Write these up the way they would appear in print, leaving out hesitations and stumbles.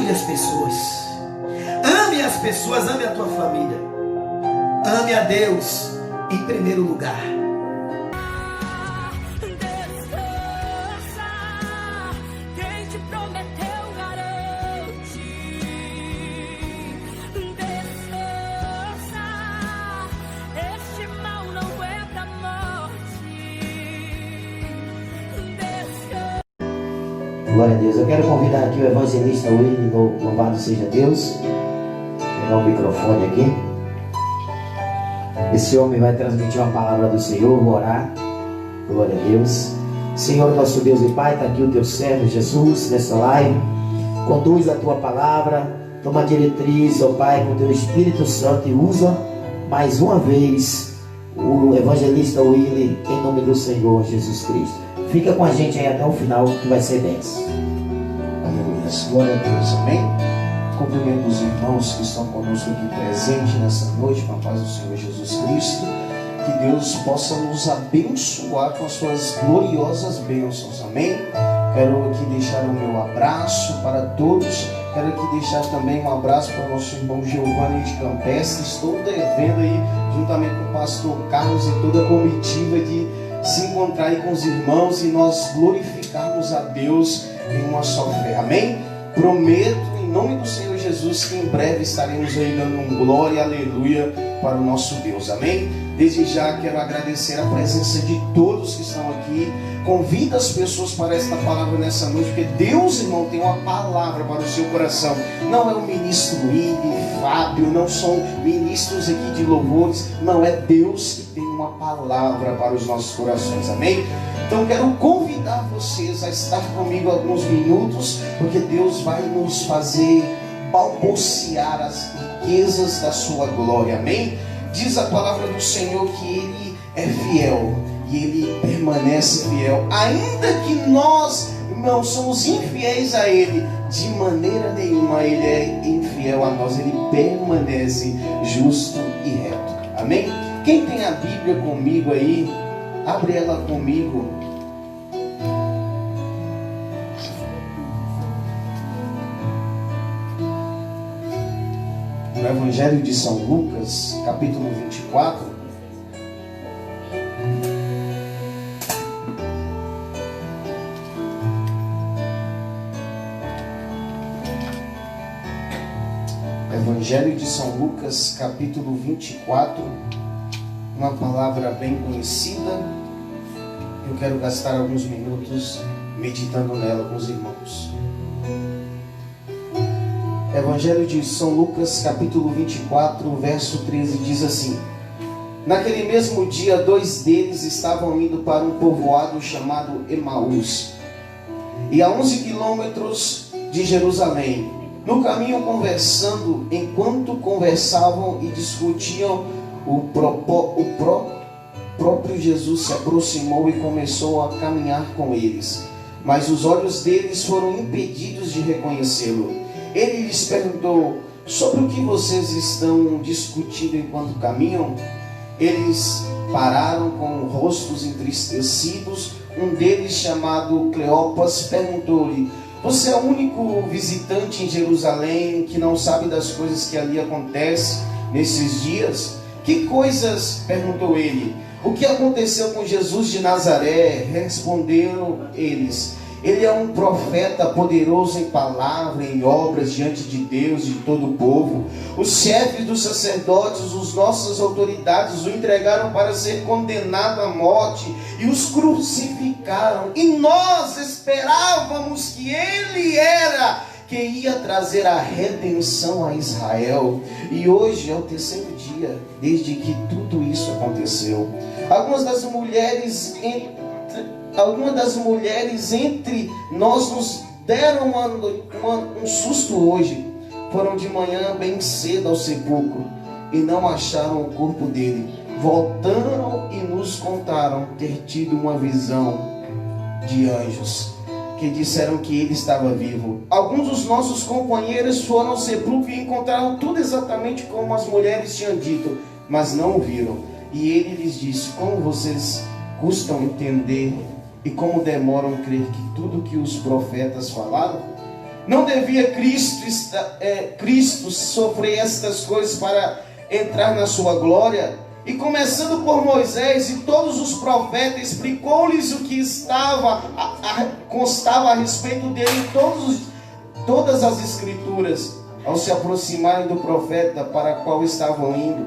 ame as pessoas. Ame as pessoas, ame a tua família. Ame a Deus em primeiro lugar. Glória a Deus. Eu quero convidar aqui o evangelista Willy, louvado seja Deus. Vou pegar o microfone aqui. Esse homem vai transmitir uma palavra do Senhor, vou orar. Glória a Deus. Senhor, nosso Deus e Pai, está aqui o teu servo Jesus nessa live. Conduz a tua palavra, toma diretriz, ó Pai, com o teu Espírito Santo e usa mais uma vez o evangelista Willy em nome do Senhor Jesus Cristo. Fica com a gente aí até o final, que vai ser bênção. Aleluia. Glória a Deus. Amém. Cumprimento os irmãos que estão conosco aqui presentes nessa noite, com a paz do Senhor Jesus Cristo. Que Deus possa nos abençoar com as suas gloriosas bênçãos. Amém. Quero aqui deixar o meu abraço para todos. Quero aqui deixar também um abraço para o nosso irmão Giovanni de Campestre. Estou devendo aí, juntamente com o pastor Carlos e toda a comitiva, de se encontrar aí com os irmãos e nós glorificarmos a Deus em uma só fé. Amém? Prometo em nome do Senhor Jesus que em breve estaremos aí dando um glória e aleluia para o nosso Deus. Amém? Desde já quero agradecer a presença de todos que estão aqui. Convido as pessoas para esta palavra nessa noite, porque Deus, irmão, tem uma palavra para o seu coração. Não é o ministro Willy, Fábio, não são ministros aqui de louvores. Não, é Deus que tem uma palavra para os nossos corações. Amém? Então quero convidar vocês a estar comigo alguns minutos, porque Deus vai nos fazer balbuciar as riquezas da sua glória. Amém? Diz a palavra do Senhor que Ele é fiel e Ele permanece fiel, ainda que nós não somos infiéis a Ele, de maneira nenhuma Ele é infiel a nós. Ele permanece justo e reto. Amém? Quem tem a Bíblia comigo aí, abre ela comigo. No Evangelho de São Lucas, capítulo 24. Evangelho de São Lucas, capítulo 24. Uma palavra bem conhecida. Eu quero gastar alguns minutos meditando nela com os irmãos. Evangelho de São Lucas, capítulo 24, verso 13, diz assim: Naquele mesmo dia, 2 deles estavam indo para um povoado chamado Emaús, e a 11 quilômetros de Jerusalém. No caminho conversando, enquanto conversavam e discutiam, o próprio Jesus se aproximou e começou a caminhar com eles. Mas os olhos deles foram impedidos de reconhecê-lo. Ele lhes perguntou: sobre o que vocês estão discutindo enquanto caminham? Eles pararam com rostos entristecidos. Um deles, chamado Cleopas, perguntou-lhe: você é o único visitante em Jerusalém que não sabe das coisas que ali acontecem nesses dias? Que coisas? Perguntou ele. O que aconteceu com Jesus de Nazaré? Responderam eles. Ele é um profeta poderoso em palavra, em obras diante de Deus e de todo o povo. Os chefes dos sacerdotes, as nossas autoridades, o entregaram para ser condenado à morte e os crucificaram. E nós esperávamos que ele era que ia trazer a redenção a Israel. E hoje é o 3º dia desde que tudo isso aconteceu. Algumas das mulheres entre nós nos deram um susto hoje. Foram de manhã bem cedo ao sepulcro e não acharam o corpo dele. Voltaram e nos contaram ter tido uma visão de anjos que disseram que ele estava vivo. Alguns dos nossos companheiros foram ao sepulcro e encontraram tudo exatamente como as mulheres tinham dito, mas não o viram. E ele lhes disse: como vocês custam entender e como demoram a crer que tudo que os profetas falaram? Não devia Cristo sofrer estas coisas para entrar na sua glória? E começando por Moisés e todos os profetas, explicou-lhes o que constava a respeito dele em todas as escrituras. Ao se aproximarem do profeta para qual estavam indo,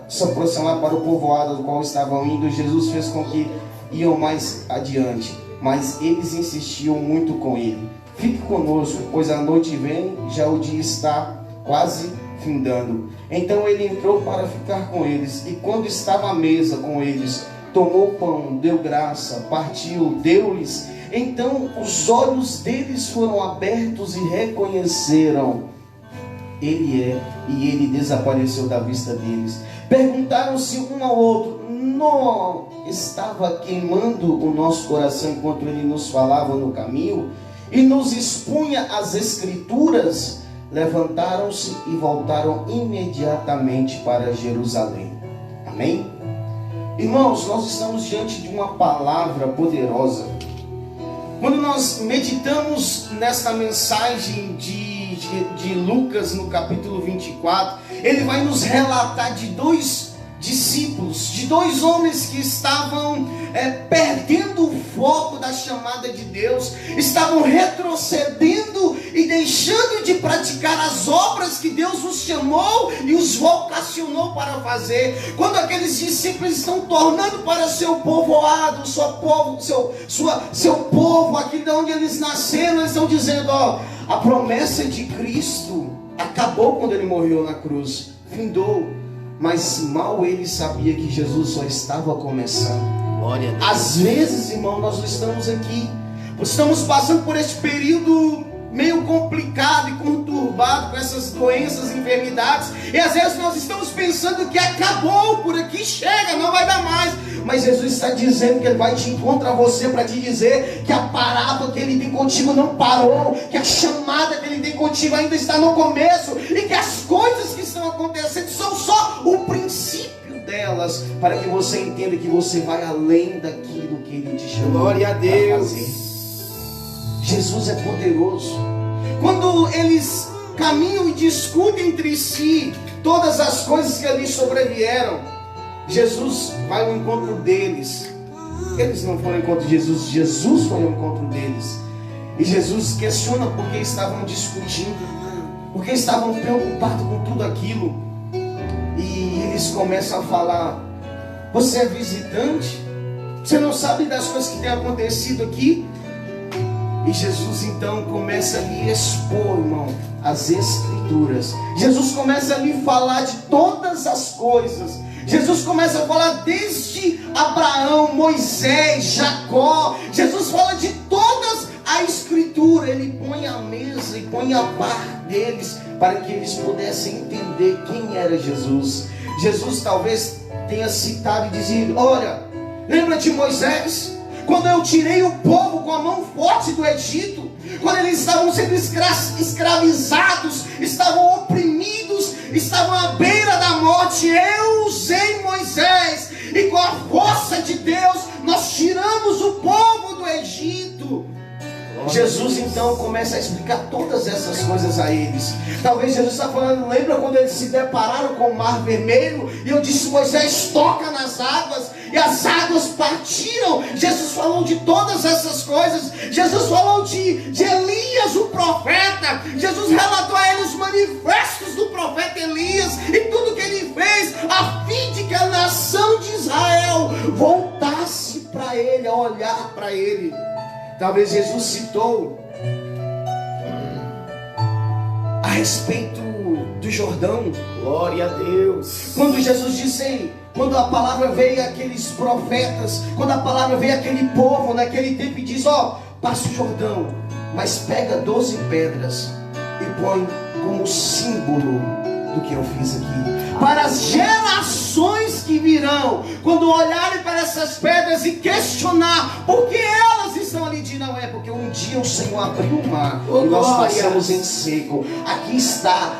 se aproximar para o povoado do qual estavam indo, Jesus fez com que iam mais adiante, mas eles insistiam muito com ele: fique conosco, pois a noite vem, já o dia está quase findando. Então ele entrou para ficar com eles, e quando estava à mesa com eles, tomou o pão, deu graça, partiu, deu-lhes. Então os olhos deles foram abertos e reconheceram: Ele é, e ele desapareceu da vista deles. Perguntaram-se um ao outro: não estava queimando o nosso coração enquanto ele nos falava no caminho e nos expunha as escrituras? Levantaram-se e voltaram imediatamente para Jerusalém. Amém? Irmãos, nós estamos diante de uma palavra poderosa. Quando nós meditamos nesta mensagem de Lucas, no capítulo 24, ele vai nos relatar de dois discípulos, de dois homens que estavam perdendo o foco da chamada de Deus, estavam retrocedendo e deixando de praticar as obras que Deus os chamou e os vocacionou para fazer. Quando aqueles discípulos estão tornando para seu povoado, seu povo, aqui de onde eles nasceram, eles estão dizendo: a promessa de Cristo acabou quando ele morreu na cruz, findou. Mas mal ele sabia que Jesus só estava começando. Glória a Deus. Às vezes, irmão, nós estamos aqui, estamos passando por este período meio complicado e conturbado com essas doenças, enfermidades, e às vezes nós estamos pensando que acabou, por aqui chega, não vai dar mais. Mas Jesus está dizendo que Ele vai te encontrar você para te dizer que a parábola que Ele tem contigo não parou, que a chamada que Ele tem contigo ainda está no começo, e que as coisas que estão acontecendo são só o princípio delas, para que você entenda que você vai além daquilo que Ele te chamou. Glória a Deus. Jesus é poderoso. Quando eles caminham e discutem entre si todas as coisas que ali sobrevieram, Jesus vai ao encontro deles. Eles não foram ao encontro de Jesus, Jesus foi ao encontro deles. E Jesus questiona por que estavam discutindo, por que estavam preocupados com tudo aquilo. E eles começam a falar: você é visitante? Você não sabe das coisas que têm acontecido aqui? E Jesus então começa a lhe expor, irmão, as escrituras. Jesus começa a lhe falar de todas as coisas. Jesus começa a falar desde Abraão, Moisés, Jacó. Jesus fala de todas a escritura. Ele põe a mesa e põe a par deles, para que eles pudessem entender quem era Jesus. Jesus talvez tenha citado e dizido: olha, lembra de Moisés? Quando eu tirei o povo com a mão forte do Egito, quando eles estavam sendo escravizados, estavam oprimidos, estavam à beira da morte, eu usei Moisés, e com a força de Deus nós tiramos o povo do Egito. Jesus então começa a explicar todas essas coisas a eles. Talvez Jesus está falando: lembra quando eles se depararam com o mar vermelho, e eu disse: Moisés, toca nas águas, e as águas partiram. Jesus falou de todas essas coisas. Jesus falou de Elias, o profeta. Jesus relatou a eles os manifestos do profeta Elias e tudo que ele fez, a fim de que a nação de Israel voltasse para ele, a olhar para ele. Talvez Jesus citou a respeito do Jordão. Glória a Deus. Quando Jesus disse, quando a palavra veio àqueles profetas, quando a palavra veio àquele povo naquele tempo, e diz: passa o Jordão, mas pega 12 pedras e põe como símbolo do que eu fiz aqui, para as gerações que virão, quando olharem para essas pedras e questionar por que elas estão ali, de não é porque um dia o Senhor abriu o mar e nós passamos em seco. Aqui está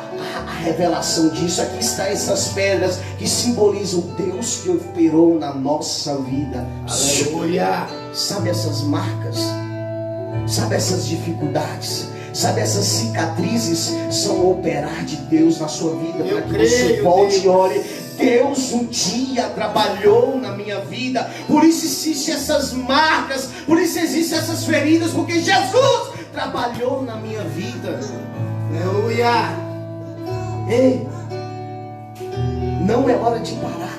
a revelação disso. Aqui está essas pedras que simbolizam o Deus que operou na nossa vida. Aleluia. Sabe essas marcas? Sabe essas dificuldades? Sabe, essas cicatrizes são o operar de Deus na sua vida, para que creio, você volte Deus. e olhe: Deus um dia trabalhou na minha vida, por isso existem essas marcas, por isso existem essas feridas, porque Jesus trabalhou na minha vida. Aleluia. Ei, não é hora de parar,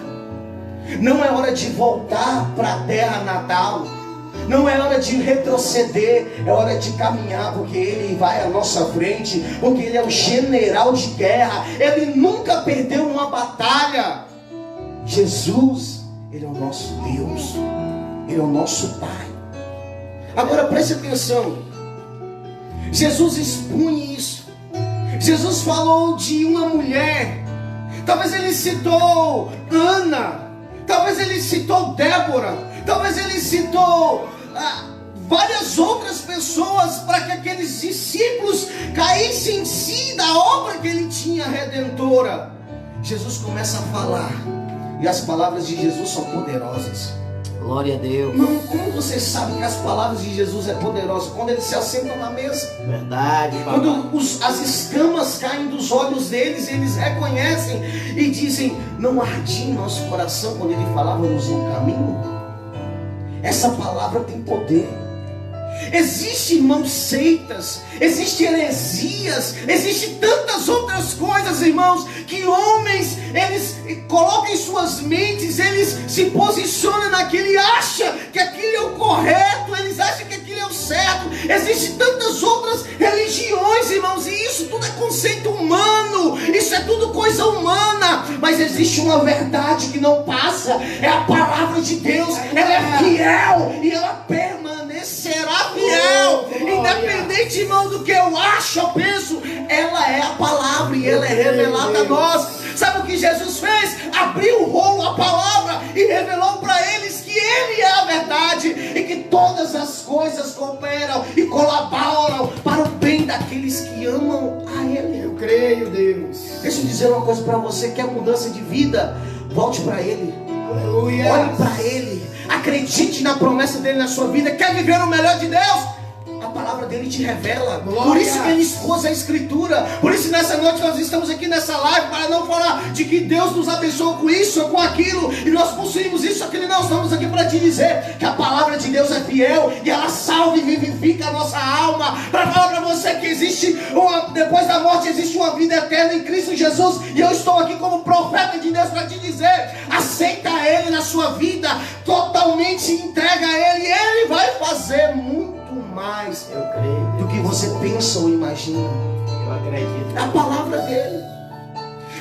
não é hora de voltar para a terra natal, não é hora de retroceder, é hora de caminhar, porque Ele vai à nossa frente, porque Ele é o general de guerra, Ele nunca perdeu uma batalha. Jesus, Ele é o nosso Deus, Ele é o nosso Pai. Agora preste atenção, Jesus expunha isso. Jesus falou de uma mulher, talvez Ele citou Ana, talvez Ele citou Débora, talvez Ele citou várias outras pessoas, para que aqueles discípulos caíssem em si da obra que Ele tinha redentora. Jesus começa a falar, e as palavras de Jesus são poderosas. Glória a Deus. Irmão, como você sabe que as palavras de Jesus é poderosa? Quando eles se assentam na mesa, Verdade, papai. quando as escamas caem dos olhos deles, eles reconhecem e dizem: não ardia em nosso coração quando Ele falava-nos no caminho? Essa palavra tem poder. Existem, irmãos, seitas, existem heresias, existem tantas outras coisas, irmãos, que homens, eles colocam em suas mentes, eles se posicionam naquilo e acham que aquilo é o correto, eles acham que aquilo é o certo. Existem tantas outras religiões, irmãos, e isso tudo é conceito humano, isso é tudo coisa humana, mas existe uma verdade que não passa, é a palavra de Deus. Ela é fiel e ela permanecerá fiel, independente, irmão, do que eu acho, eu penso. Ela é a palavra e ela é revelada a nós. Sabe o que Jesus fez? Abriu o rolo, a palavra, e revelou para eles que Ele é a verdade e que todas as coisas cooperam e colaboram para o bem daqueles que amam a Ele. Eu creio, Deus. Deixa eu dizer uma coisa para você: quer mudança de vida? Volte para Ele. Aleluia. Olhe para Ele, acredite na promessa dele na sua vida. Quer viver o melhor de Deus? A palavra dele te revela. Glória. Por isso que ele expôs a Escritura. Por isso nessa noite nós estamos aqui nessa live, para não falar de que Deus nos abençoou com isso ou com aquilo, e nós possuímos isso ou aquilo. Não, estamos aqui para te dizer que a palavra de Deus é fiel e ela salva e vivifica a nossa alma, para falar para você que existe depois da morte existe uma vida eterna em Cristo Jesus. E eu estou aqui como profeta de Deus para te dizer: aceita Ele na sua vida, totalmente entrega a Ele, e Ele vai fazer muito mais, Eu creio. do que você pensa ou imagina. Eu acredito. É a palavra dele.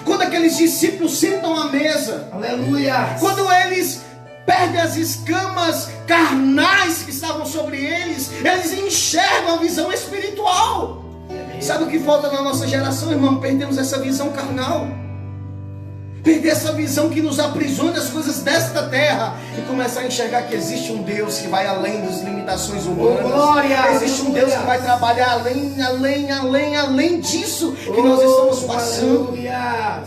Quando aqueles discípulos sentam à mesa, Aleluia. quando eles perdem as escamas carnais que estavam sobre eles, eles enxergam a visão espiritual. Sabe o que falta na nossa geração, irmão? Perdemos essa visão carnal, perder essa visão que nos aprisiona das coisas desta terra e começar a enxergar que existe um Deus que vai além das limitações humanas. Glória. Existe um Deus que vai trabalhar além disso que nós estamos passando. Aleluia.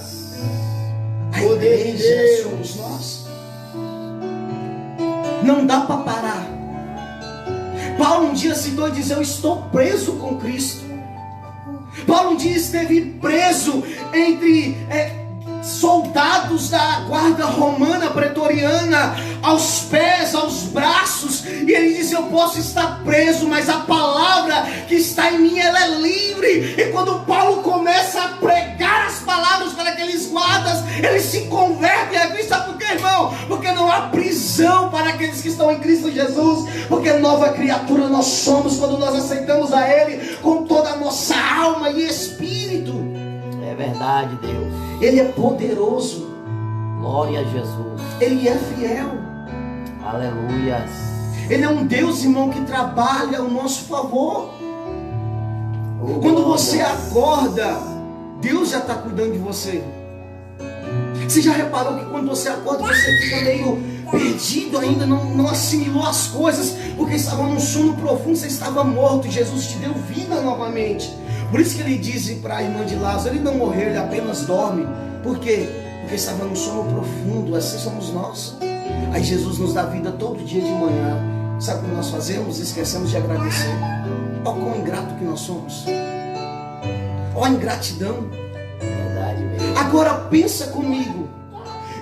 A Poder de igreja Deus. somos nós. Não dá para parar. Paulo um dia citou e diz: eu estou preso com Cristo. Paulo um dia esteve preso entre soldados da guarda romana pretoriana, aos pés, aos braços, e ele diz: eu posso estar preso, mas a palavra que está em mim, ela é livre. E quando Paulo começa a pregar as palavras para aqueles guardas, eles se convertem a Cristo. Sabe por quê, irmão? Porque não há prisão para aqueles que estão em Cristo Jesus, porque nova criatura nós somos quando nós aceitamos a Ele com toda a nossa alma e espírito. É verdade, Deus. Ele é poderoso, Glória a Jesus. Ele é fiel. Aleluias. Ele é um Deus, irmão, que trabalha ao nosso favor. Quando você acorda, Deus já está cuidando de você. Você já reparou que quando você acorda, você fica meio perdido ainda, não assimilou as coisas, porque estava num sono profundo, você estava morto, e Jesus te deu vida novamente. Por isso que ele disse para a irmã de Lázaro: ele não morreu, ele apenas dorme. Por quê? Porque estava num sono profundo. Assim somos nós. Aí Jesus nos dá vida todo dia de manhã. Sabe o que nós fazemos? Esquecemos de agradecer. Ó quão ingrato que nós somos. Ó ingratidão. Verdade mesmo. Agora pensa comigo.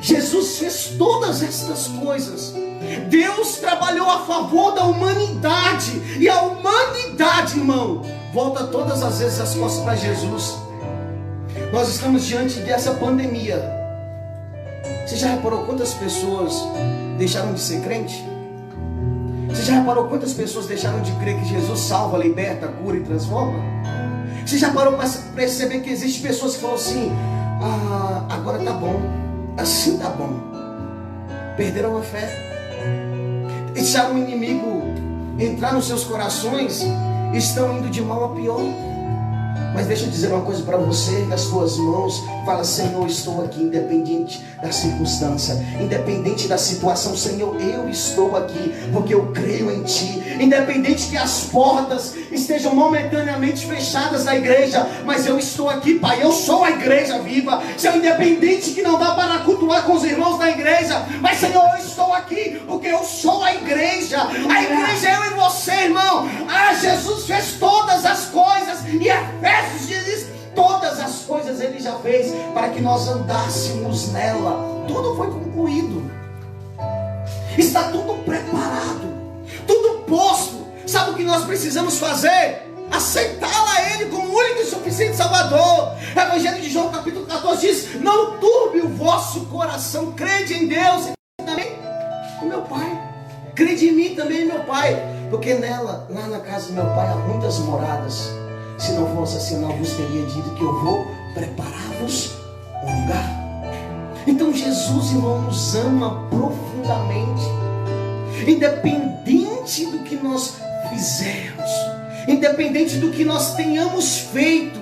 Jesus fez todas estas coisas. Deus trabalhou a favor da humanidade. E a humanidade, irmão, volta todas as vezes as costas para Jesus. Nós estamos diante dessa pandemia. Você já reparou quantas pessoas deixaram de ser crente? Você já reparou quantas pessoas deixaram de crer que Jesus salva, liberta, cura e transforma? Você já parou para perceber que existem pessoas que falam assim: agora tá bom, assim tá bom. Perderam a fé. Deixaram o inimigo entrar nos seus corações. Estão indo de mal a pior. Mas deixa eu dizer uma coisa para você, nas tuas mãos, fala: Senhor, estou aqui, independente da circunstância, independente da situação, Senhor, eu estou aqui, porque eu creio em Ti. Independente que as portas estejam momentaneamente fechadas na igreja, mas eu estou aqui, Pai, eu sou a igreja viva. Senhor, independente que não dá para cultuar com os irmãos da igreja, mas Senhor, eu estou aqui, porque eu sou a igreja. A igreja é eu e você, irmão. Jesus fez todas as coisas, e Efésios diz: todas as coisas Ele já fez para que nós andássemos nela. Tudo foi concluído. Está tudo preparado, tudo posto. Sabe o que nós precisamos fazer? Aceitá-la a Ele como único e suficiente Salvador. Evangelho de João capítulo 14 diz: não turbe o vosso coração, crede em Deus e também o meu Pai. Crede em mim também, meu Pai, porque nela, lá na casa do meu Pai, há muitas moradas. Se não fosse assim, eu não vos teria dito que eu vou preparar-vos um lugar. Então Jesus, irmão, nos ama profundamente. Independente do que nós fizermos, independente do que nós tenhamos feito,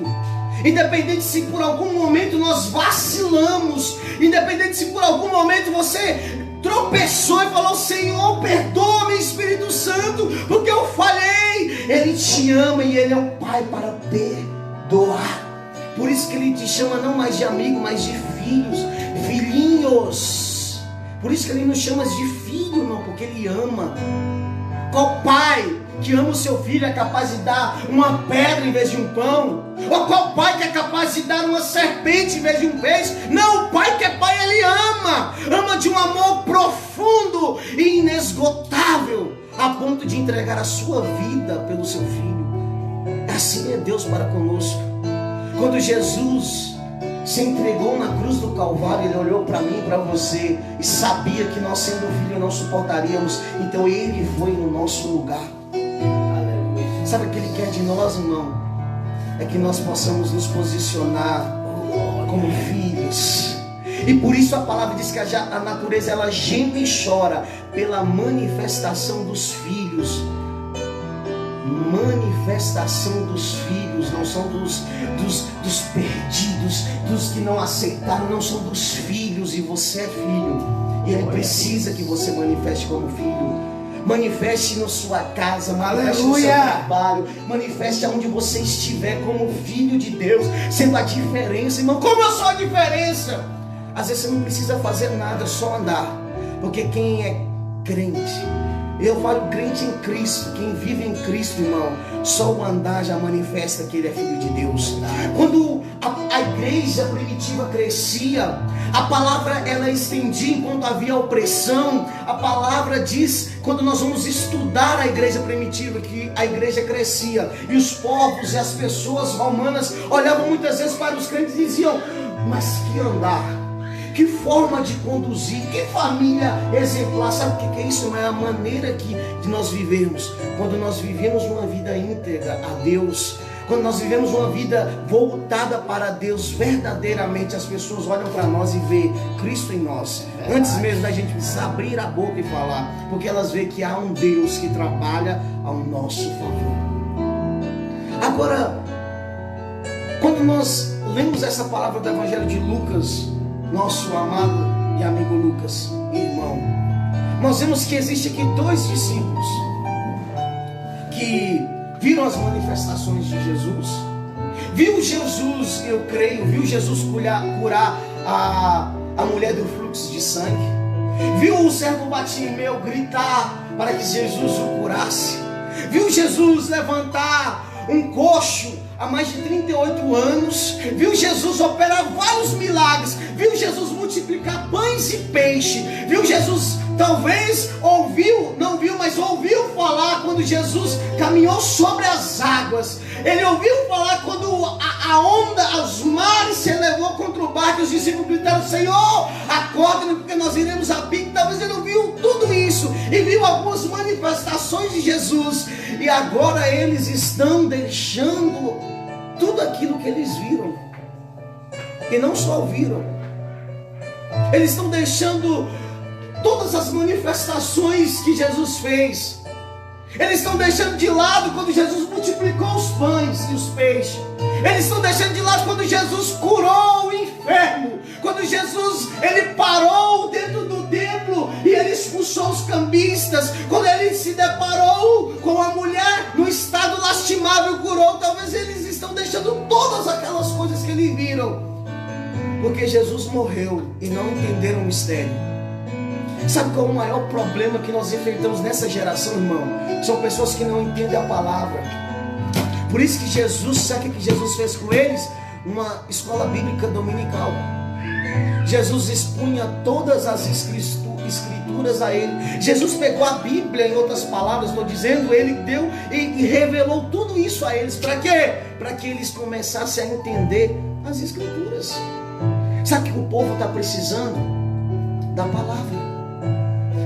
independente se por algum momento nós vacilamos, independente se por algum momento você tropeçou e falou: Senhor, perdoa-me, Espírito Santo, porque eu falhei. Ele te ama e Ele é o Pai para perdoar. Por isso que Ele te chama não mais de amigo, mas de filhos, filhinhos. Por isso que Ele nos chama de filho, irmão, porque Ele ama. Qual pai que ama o seu filho é capaz de dar uma pedra em vez de um pão? Ou qual pai que é capaz de dar uma serpente em vez de um peixe? Não, o pai que é pai, ele ama de um amor profundo e inesgotável, a ponto de entregar a sua vida pelo seu filho. Assim é Deus para conosco. Quando Jesus se entregou na cruz do Calvário, Ele olhou para mim e para você e sabia que nós, sendo filho, não suportaríamos. Então Ele foi no nosso lugar. Sabe o que Ele quer de nós, irmão? É que nós possamos nos posicionar como filhos. E por isso a palavra diz que a natureza, ela geme e chora pela manifestação dos filhos. Manifestação dos filhos, não são dos perdidos, dos que não aceitaram, não são dos filhos. E você é filho, e Ele precisa que você manifeste como filho. Manifeste na sua casa, manifeste no seu trabalho, manifeste aonde você estiver como filho de Deus, sendo a diferença, irmão. Como eu sou a diferença? Às vezes você não precisa fazer nada, só andar. Porque quem é crente, eu falo crente em Cristo, quem vive em Cristo, irmão, só o andar já manifesta que ele é filho de Deus. Quando a igreja primitiva crescia, a palavra ela estendia enquanto havia opressão. A palavra diz, quando nós vamos estudar a igreja primitiva, que a igreja crescia e os povos e as pessoas romanas olhavam muitas vezes para os crentes e diziam: mas que andar, que forma de conduzir, que família exemplar. Sabe o que é isso? É a maneira que nós vivemos. Quando nós vivemos uma vida íntegra a Deus, quando nós vivemos uma vida voltada para Deus verdadeiramente, as pessoas olham para nós e vê Cristo em nós. Antes mesmo da gente precisar abrir a boca e falar, porque elas veem que há um Deus que trabalha ao nosso favor. Agora, quando nós lemos essa palavra do Evangelho de Lucas, nosso amado e amigo Lucas, irmão, nós vemos que existe aqui dois discípulos que viram as manifestações de Jesus. Viu Jesus, eu creio, viu Jesus curar a mulher do fluxo de sangue. Viu o servo Bartimeu gritar para que Jesus o curasse. viu Jesus levantar um coxo há mais de 38 anos, viu Jesus operar vários milagres, viu Jesus multiplicar pães e peixe, viu Jesus, talvez ouviu, não viu, mas ouviu falar quando Jesus caminhou sobre as águas. Ele ouviu falar quando a onda, os mares se elevou contra o barco, e os discípulos gritaram: Senhor, acorda, porque nós iremos a pique. Talvez ele ouviu tudo isso e viu algumas manifestações de Jesus, e agora eles estão deixando tudo aquilo que eles viram, e não só ouviram, eles estão deixando todas as manifestações que Jesus fez. Eles estão deixando de lado quando Jesus multiplicou os pães e os peixes. Eles estão deixando de lado quando Jesus curou o enfermo, quando Jesus, ele parou dentro do templo e ele expulsou os cambistas, quando ele se deparou com a mulher no estado lastimável, curou. Talvez eles estão deixando todas aquelas coisas que eles viram, porque Jesus morreu e não entenderam o mistério. Sabe qual é o maior problema que nós enfrentamos nessa geração, irmão? São pessoas que não entendem a palavra. Por isso que Jesus, sabe o que Jesus fez com eles? Uma escola bíblica dominical. Jesus expunha todas as escrituras a ele. Jesus pegou a Bíblia, em outras palavras, estou dizendo, ele deu e revelou tudo isso a eles. Para quê? Para que eles começassem a entender as escrituras. Sabe o que o povo está precisando? Da palavra.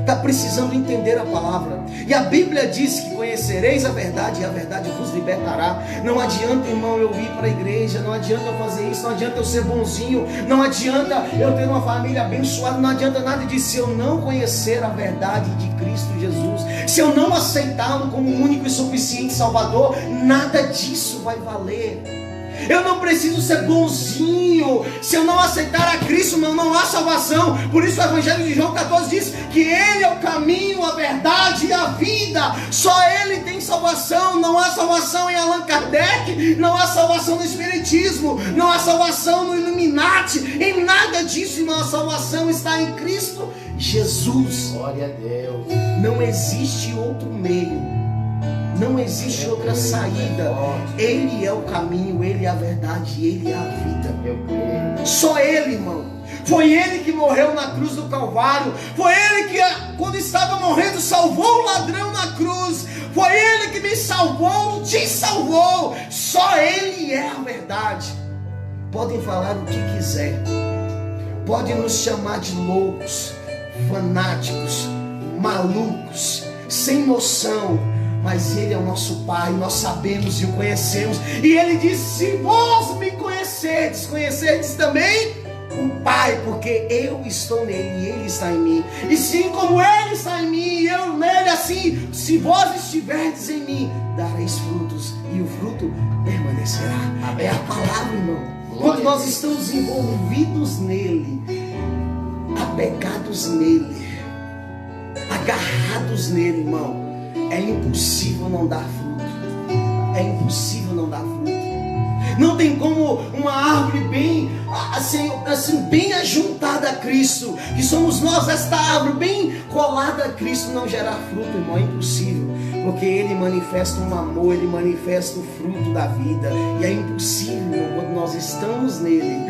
Está precisando entender a palavra. E a Bíblia diz que conhecereis a verdade e a verdade vos libertará. Não adianta, irmão, eu ir para a igreja, não adianta eu fazer isso, não adianta eu ser bonzinho, não adianta eu ter uma família abençoada, não adianta nada disso se eu não conhecer a verdade de Cristo Jesus, se eu não aceitá-lo como o único e suficiente Salvador. Nada disso vai valer. Eu não preciso ser bonzinho. Se eu não aceitar a Cristo, não há salvação. Por isso o Evangelho de João 14 diz que Ele é o caminho, a verdade e a vida. Só Ele tem salvação. Não há salvação em Allan Kardec, não há salvação no Espiritismo, não há salvação no Illuminati, em nada disso, irmão. A salvação está em Cristo Jesus. Glória a Deus. Não existe outro meio. Não existe outra saída. Ele é o caminho, Ele é a verdade, Ele é a vida. Só Ele, irmão. Foi Ele que morreu na cruz do Calvário. Foi Ele que, quando estava morrendo, salvou o ladrão na cruz. Foi Ele que me salvou, te salvou. Só Ele é a verdade. Podem falar o que quiser. Podem nos chamar de loucos, fanáticos, malucos, sem noção. Mas Ele é o nosso Pai, nós sabemos e o conhecemos. E Ele diz: se vós me conhecerdes, conhecerdes também o Pai, porque eu estou nele e Ele está em mim. E sim, como Ele está em mim e eu nele, assim, se vós estiverdes em mim, dareis frutos e o fruto permanecerá. É a palavra, irmão. Quando nós estamos envolvidos nele, apegados nele, agarrados nele, irmão, é impossível não dar fruto. É impossível não dar fruto. Não tem como uma árvore bem assim bem ajuntada a Cristo, que somos nós, esta árvore bem colada a Cristo, não gerar fruto, irmão. É impossível, porque Ele manifesta um amor, Ele manifesta o fruto da vida. E é impossível, irmão, quando nós estamos nele,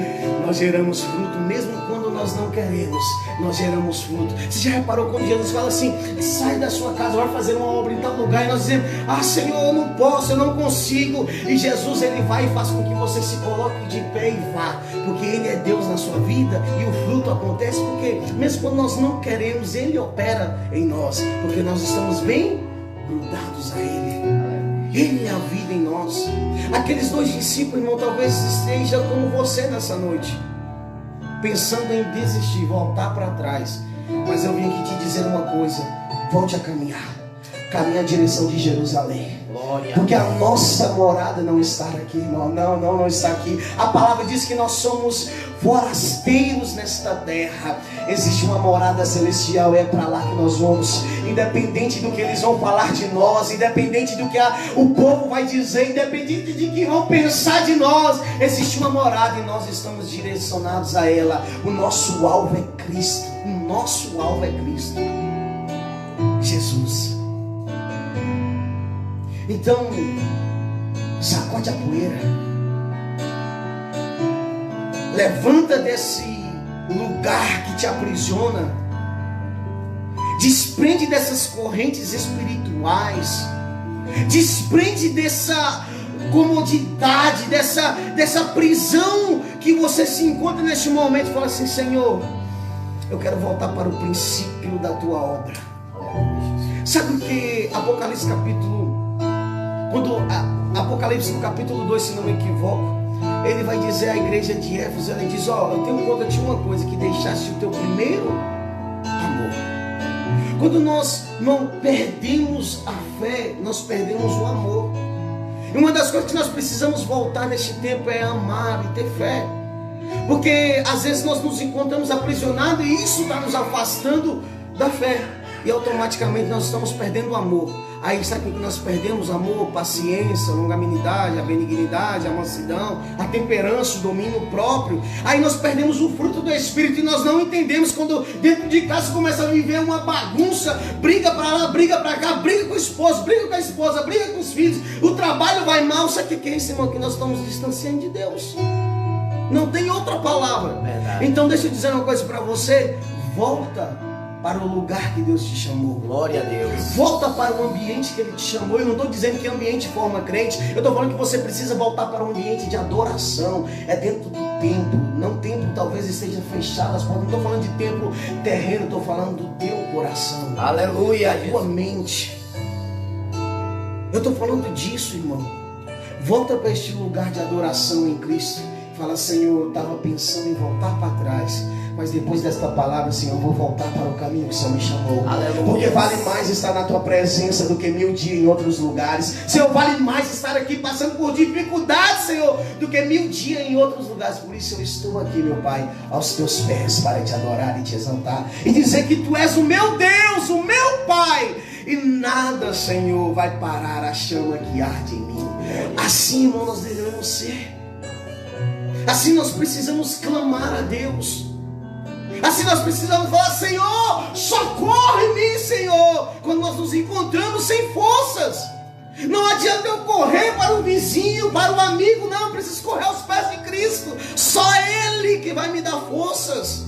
nós geramos fruto, mesmo quando nós não queremos, nós geramos fruto. Você já reparou quando Jesus fala assim: sai da sua casa, vai fazer uma obra em tal lugar, e nós dizemos: ah, Senhor, eu não posso, eu não consigo. E Jesus, Ele vai e faz com que você se coloque de pé e vá, porque Ele é Deus na sua vida. E o fruto acontece porque mesmo quando nós não queremos, Ele opera em nós, porque nós estamos bem grudados a Ele. Ele é a vida em nós. Aqueles dois discípulos, irmão, talvez esteja como você nessa noite, pensando em desistir, voltar para trás. Mas eu vim aqui te dizer uma coisa: volte a caminhar. Caminhe em direção de Jerusalém. Porque a nossa morada não está aqui, irmão. Não está aqui. A palavra diz que nós somos forasteiros nesta terra. Existe uma morada celestial, é para lá que nós vamos. Independente do que eles vão falar de nós, independente do que o povo vai dizer, independente de que vão pensar de nós, existe uma morada e nós estamos direcionados a ela. O nosso alvo é Cristo. O nosso alvo é Cristo, Jesus. Então, sacode a poeira. Levanta desse lugar que te aprisiona. Desprende dessas correntes espirituais. Desprende dessa comodidade, dessa prisão que você se encontra neste momento. Fala assim: Senhor, eu quero voltar para o princípio da tua obra. Sabe o que Apocalipse capítulo, Apocalipse no capítulo 2, se não me equivoco, ele vai dizer à igreja de Éfeso, ele diz: ó, eu tenho conta de uma coisa, que deixaste o teu primeiro amor. Quando nós não perdemos a fé, nós perdemos o amor. E uma das coisas que nós precisamos voltar neste tempo é amar e ter fé. Porque às vezes nós nos encontramos aprisionados e isso está nos afastando da fé. E automaticamente nós estamos perdendo o amor. Aí sabe o que nós perdemos? Amor, paciência, longanimidade, a benignidade, a mansidão, a temperança, o domínio próprio. Aí nós perdemos o fruto do Espírito e nós não entendemos quando dentro de casa começa a viver uma bagunça. Briga para lá, briga para cá, briga com o esposo, briga com a esposa, briga com os filhos. O trabalho vai mal. Sabe o que é isso, irmão? Que nós estamos distanciando de Deus. Não tem outra palavra. Verdade. Então deixa eu dizer uma coisa para você. Volta para o lugar que Deus te chamou. Glória a Deus. Volta para o ambiente que Ele te chamou. Eu não estou dizendo que ambiente forma crente. Eu estou falando que você precisa voltar para um ambiente de adoração. É dentro do templo. Não templo talvez esteja fechado as portas. Não estou falando de templo terreno. Estou falando do teu coração. Aleluia. Da tua mente. Eu estou falando disso, irmão. Volta para este lugar de adoração em Cristo. Fala: Senhor, eu estava pensando em voltar para trás, mas depois desta palavra, Senhor, eu vou voltar para o caminho que o Senhor me chamou. Aleluia. Porque vale mais estar na tua presença do que 1000 dias em outros lugares. Senhor, vale mais estar aqui passando por dificuldades, Senhor, do que 1000 dias em outros lugares. Por isso eu estou aqui, meu Pai, aos teus pés, para te adorar e te exaltar e dizer que tu és o meu Deus, o meu Pai. E nada, Senhor, vai parar a chama que arde em mim. Assim, irmão, nós devemos ser. Assim nós precisamos clamar a Deus. Assim nós precisamos falar: Senhor, socorre-me, Senhor. Quando nós nos encontramos sem forças, não adianta eu correr para o vizinho, para o amigo. Não, eu preciso correr aos pés de Cristo. Só Ele que vai me dar forças.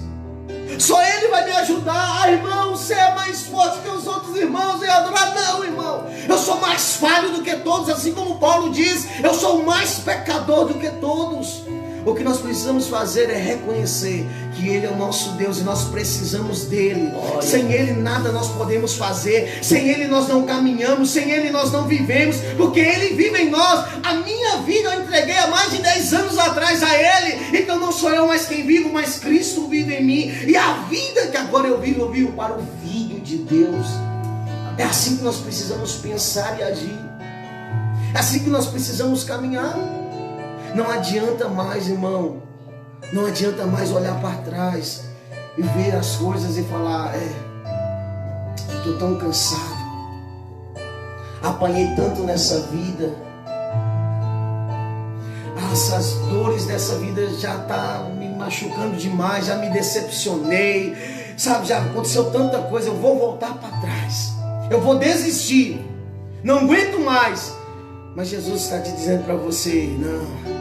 Só Ele vai me ajudar. Ah, irmão, você é mais forte que os outros irmãos em adorar. Não, irmão, eu sou mais falho do que todos. Assim como Paulo diz, eu sou mais pecador do que todos. O que nós precisamos fazer é reconhecer que Ele é o nosso Deus e nós precisamos dEle. Glória. Sem Ele nada nós podemos fazer. Sem Ele nós não caminhamos. Sem Ele nós não vivemos. Porque Ele vive em nós. A minha vida eu entreguei há mais de 10 anos atrás a Ele. Então não sou eu mais quem vivo, mas Cristo vive em mim. E a vida que agora eu vivo para o Filho de Deus. É assim que nós precisamos pensar e agir. É assim que nós precisamos caminhar. Não adianta mais, irmão. Não adianta mais olhar para trás e ver as coisas e falar: estou tão cansado. Apanhei tanto nessa vida. Essas dores dessa vida já estão me machucando demais. Já me decepcionei. Sabe, já aconteceu tanta coisa. Eu vou voltar para trás. Eu vou desistir. Não aguento mais. Mas Jesus está te dizendo para você: não.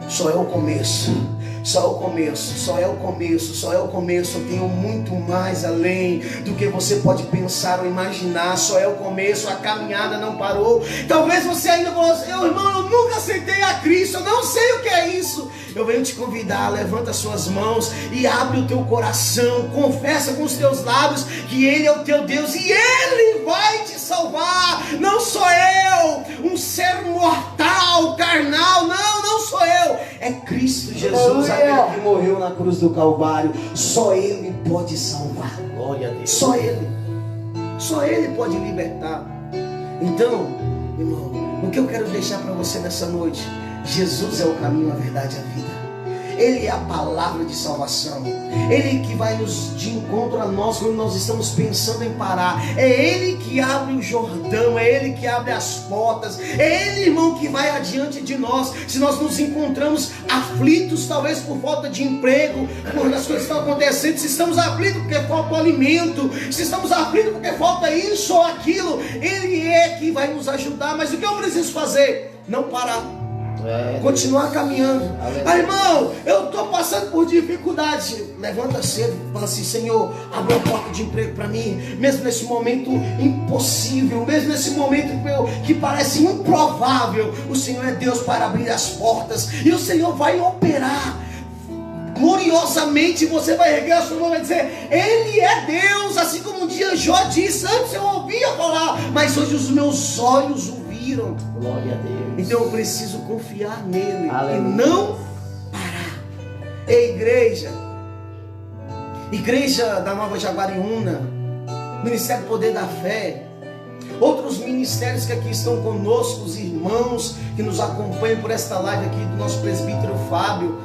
Só é o começo, só é o começo, só é o começo, só é o começo. Eu tenho muito mais além do que você pode pensar ou imaginar. Só é o começo, a caminhada não parou. Talvez você ainda falou assim: irmão, eu nunca aceitei a Cristo, eu não sei o que é isso. Eu venho te convidar, levanta as suas mãos e abre o teu coração. Confessa com os teus lábios que Ele é o teu Deus e Ele vai te salvar. Não sou eu, um ser mortal, carnal. Não sou eu. É Cristo Jesus, aquele que morreu na cruz do Calvário. Só Ele pode salvar. Glória a Deus. Só Ele. Só Ele pode libertar. Então, irmão, o que eu quero deixar para você nessa noite: Jesus é o caminho, a verdade e a vida. Ele é a palavra de salvação. Ele que vai nos de encontro a nós quando nós estamos pensando em parar. É Ele que abre o Jordão, é Ele que abre as portas, é Ele, irmão, que vai adiante de nós. Se nós nos encontramos aflitos, talvez por falta de emprego, quando as coisas estão acontecendo, se estamos aflitos porque falta o alimento, se estamos aflitos porque falta isso ou aquilo, Ele é que vai nos ajudar. Mas o que eu preciso fazer? Não parar. Continuar caminhando. Irmão, eu estou passando por dificuldade. Levanta cedo, fala assim: Senhor, abre uma porta de emprego para mim, mesmo nesse momento impossível, mesmo nesse momento que parece improvável. O Senhor é Deus para abrir as portas, e o Senhor vai operar gloriosamente. Você vai erguer a sua mão e vai dizer: Ele é Deus. Assim como um dia Jó disse: antes eu ouvia falar, mas hoje os meus olhos o viram. Glória a Deus. Então eu preciso confiar nele. Aleluia. E não parar. Ei, igreja da Nova Jaguariúna, Ministério Poder da Fé, outros ministérios que aqui estão conosco, os irmãos que nos acompanham por esta live aqui do nosso presbítero Fábio.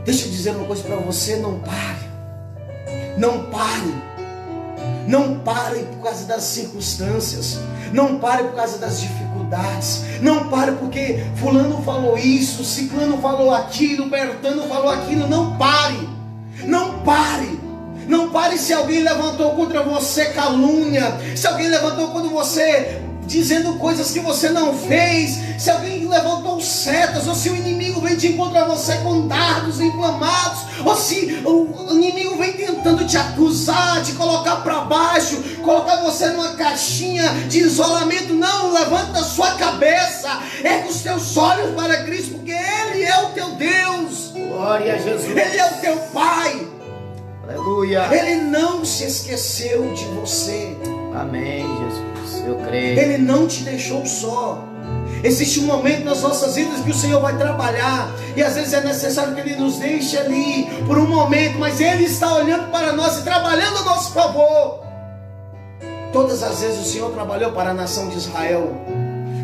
Deixa eu dizer uma coisa para você: não pare. Não pare. Não pare por causa das circunstâncias. Não pare por causa das dificuldades. Não pare porque fulano falou isso, ciclano falou aquilo, bertano falou aquilo. Não pare. Não pare. Não pare se alguém levantou contra você calúnia, se alguém levantou contra você dizendo coisas que você não fez, se alguém levantou setas, ou se o inimigo vem de encontro a você com dardos inflamados, ou se o inimigo vem tentando te acusar, te colocar para baixo, colocar você numa caixinha de isolamento. Não, levanta a sua cabeça, erga os teus olhos para Cristo, porque Ele é o teu Deus. Glória a Jesus. Ele é o teu Pai. Aleluia. Ele não se esqueceu de você. Amém, Jesus. Eu creio. Ele não te deixou só. Existe um momento nas nossas vidas que o Senhor vai trabalhar, e às vezes é necessário que Ele nos deixe ali por um momento, mas Ele está olhando para nós e trabalhando a nosso favor. Todas as vezes o Senhor trabalhou para a nação de Israel.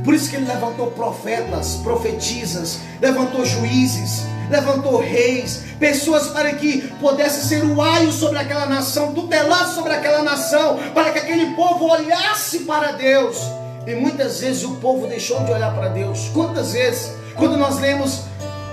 Por isso que Ele levantou profetas, profetisas, levantou juízes, levantou reis, pessoas para que pudesse ser o aio sobre aquela nação, tutelar sobre aquela nação, para que aquele povo olhasse para Deus. E muitas vezes o povo deixou de olhar para Deus. Quantas vezes, quando nós lemos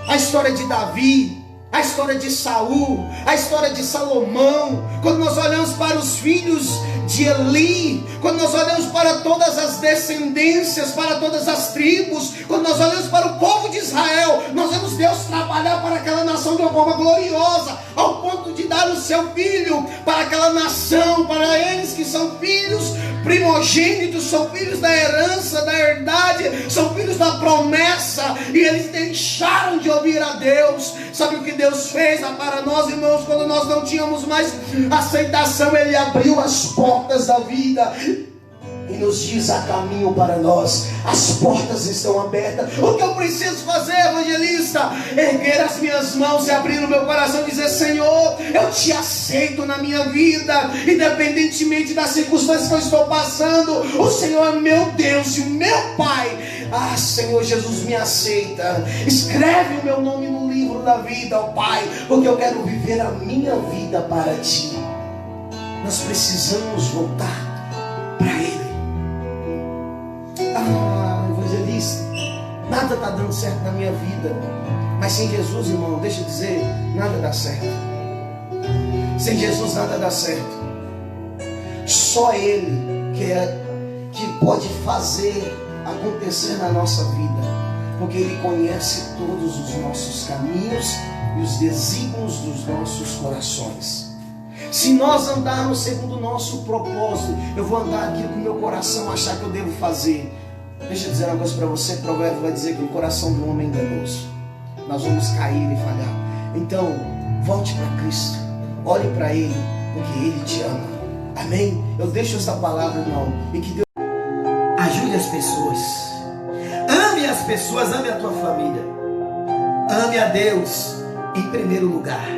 a história de Davi, a história de Saul, a história de Salomão, quando nós olhamos para os filhos de Eli, quando nós olhamos para todas as descendências, para todas as tribos, quando nós olhamos para o povo de Israel, nós vemos Deus trabalhar para aquela nação de uma forma gloriosa, ao ponto de dar o seu filho para aquela nação, para eles que são filhos primogênitos, são filhos da herança, da herdade, são filhos da promessa, e eles deixaram de ouvir a Deus. Sabe o que Deus fez para nós, irmãos? Quando nós não tínhamos mais aceitação, Ele abriu as portas da vida e nos diz: há caminho para nós, as portas estão abertas. O que eu preciso fazer, evangelista? Erguer as minhas mãos e abrir o meu coração e dizer: Senhor, eu te aceito na minha vida, independentemente das circunstâncias que eu estou passando. O Senhor é meu Deus e o meu Pai. Ah, Senhor Jesus, me aceita, escreve o meu nome no livro da vida, ó Pai, porque eu quero viver a minha vida para Ti. Nós precisamos voltar para Ele. Ah, evangelista, nada está dando certo na minha vida, mas sem Jesus, irmão, deixa eu dizer, nada dá certo. Sem Jesus nada dá certo. Só Ele que pode fazer acontecer na nossa vida, porque Ele conhece todos os nossos caminhos e os desígnios dos nossos corações. Se nós andarmos segundo o nosso propósito, eu vou andar aquilo que o meu coração achar que eu devo fazer. Deixa eu dizer uma coisa para você: Provérbio vai dizer que o coração do homem é enganoso. Nós vamos cair e falhar. Então, volte para Cristo, olhe para Ele, porque Ele te ama. Amém? Eu deixo essa palavra, irmão, e que Deus ajude as pessoas. Ame as pessoas, ame a tua família. Ame a Deus em primeiro lugar.